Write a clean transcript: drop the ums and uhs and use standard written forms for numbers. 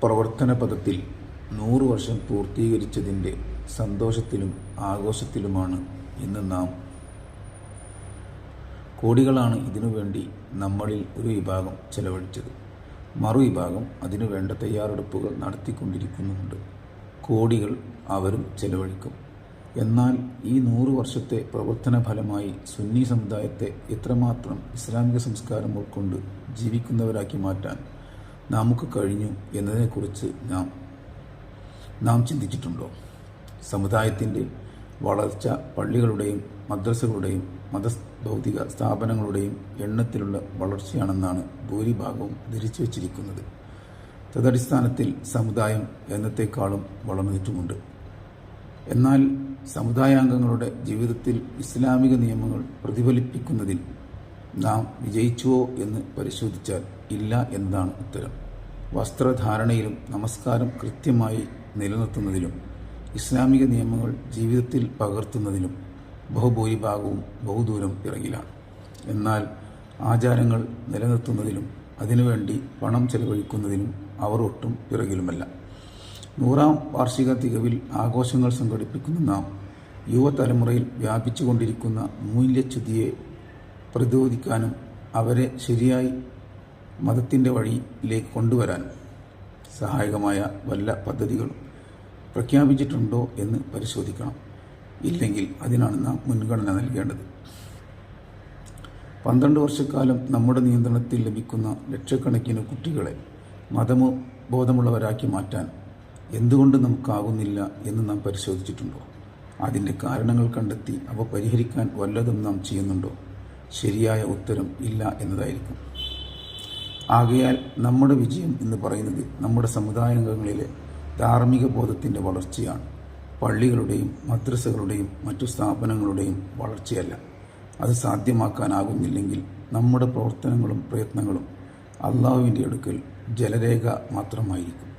പ്രവർത്തന പദത്തിൽ 100 വർഷം പൂർത്തീകരിച്ചതിൻ്റെ സന്തോഷത്തിലും ആഘോഷത്തിലുമാണ് ഇന്ന് നാം. കോടികളാണ് ഇതിനുവേണ്ടി നമ്മളിൽ ഒരു വിഭാഗം ചെലവഴിച്ചത്. മറുവിഭാഗം അതിനുവേണ്ട തയ്യാറെടുപ്പുകൾ നടത്തിക്കൊണ്ടിരിക്കുന്നുമുണ്ട്. കോടികൾ അവരും ചെലവഴിക്കും. എന്നാൽ ഈ 100 വർഷത്തെ പ്രവർത്തന ഫലമായി സുന്നി സമുദായത്തെ എത്രമാത്രം ഇസ്ലാമിക സംസ്കാരം ഉൾക്കൊണ്ട് ജീവിക്കുന്നവരാക്കി മാറ്റാൻ നമുക്ക് കഴിഞ്ഞു എന്നതിനെക്കുറിച്ച് നാം ചിന്തിച്ചിട്ടുണ്ടോ? സമുദായത്തിൻ്റെ വളർച്ച പള്ളികളുടെയും മദ്രസകളുടെയും മതഭൗതിക സ്ഥാപനങ്ങളുടെയും എണ്ണത്തിലുള്ള വളർച്ചയാണെന്നാണ് ഭൂരിഭാഗവും ധരിച്ചു വച്ചിരിക്കുന്നത്. തദടിസ്ഥാനത്തിൽ സമുദായം എന്നത്തേക്കാളും വളർന്നിട്ടുമുണ്ട്. എന്നാൽ സമുദായാംഗങ്ങളുടെ ജീവിതത്തിൽ ഇസ്ലാമിക നിയമങ്ങൾ പ്രതിഫലിപ്പിക്കുന്നതിൽ നാം വിജയിച്ചുവോ എന്ന് പരിശോധിച്ചാൽ ഇല്ല എന്നതാണ് ഉത്തരം. വസ്ത്രധാരണയിലും നമസ്കാരം കൃത്യമായി നിലനിർത്തുന്നതിലും ഇസ്ലാമിക നിയമങ്ങൾ ജീവിതത്തിൽ പകർത്തുന്നതിലും ബഹുഭൂരിഭാഗവും ബഹുദൂരം പിറകിലാണ്. എന്നാൽ ആചാരങ്ങൾ നിലനിർത്തുന്നതിലും അതിനുവേണ്ടി പണം ചെലവഴിക്കുന്നതിലും അവർ ഒട്ടും പിറകിലുമല്ല. 100ാം വാർഷിക തികവിൽ ആഘോഷങ്ങൾ സംഘടിപ്പിക്കുന്ന നാം യുവതലമുറയിൽ വ്യാപിച്ചുകൊണ്ടിരിക്കുന്ന മൂല്യച്യുതിയെ പ്രതിരോധിക്കാനും അവരെ ശരിയായി മതത്തിൻ്റെ വഴിയിലേക്ക് കൊണ്ടുവരാൻ സഹായകമായ വല്ല പദ്ധതികളും പ്രഖ്യാപിച്ചിട്ടുണ്ടോ എന്ന് പരിശോധിക്കണം. ഇല്ലെങ്കിൽ അതിനാണ് നാം മുൻഗണന നൽകേണ്ടത്. 12 വർഷക്കാലം നമ്മുടെ നിയന്ത്രണത്തിൽ ലഭിക്കുന്ന ലക്ഷക്കണക്കിന് കുട്ടികളെ മതബോധമുള്ളവരാക്കി മാറ്റാൻ എന്തുകൊണ്ട് നമുക്കാകുന്നില്ല എന്ന് നാം പരിശോധിച്ചിട്ടുണ്ടോ? അതിൻ്റെ കാരണങ്ങൾ കണ്ടെത്തി അവ പരിഹരിക്കാൻ വല്ലതും നാം ചെയ്യുന്നുണ്ടോ? ശരിയായ ഉത്തരം ഇല്ല എന്നതായിരിക്കും. ആകയാൽ നമ്മുടെ വിജയം എന്ന് പറയുന്നത് നമ്മുടെ സമുദായാംഗങ്ങളിലെ ധാർമ്മിക ബോധത്തിൻ്റെ വളർച്ചയാണ്. പള്ളികളുടെയും മദ്രസകളുടെയും മറ്റു സ്ഥാപനങ്ങളുടെയും വളർച്ചയല്ല. അത് സാധ്യമാക്കാനാകുന്നില്ലെങ്കിൽ നമ്മുടെ പ്രവർത്തനങ്ങളും പ്രയത്നങ്ങളും അള്ളാഹുവിൻ്റെ അടുക്കൽ ജലരേഖ മാത്രമായിരിക്കും.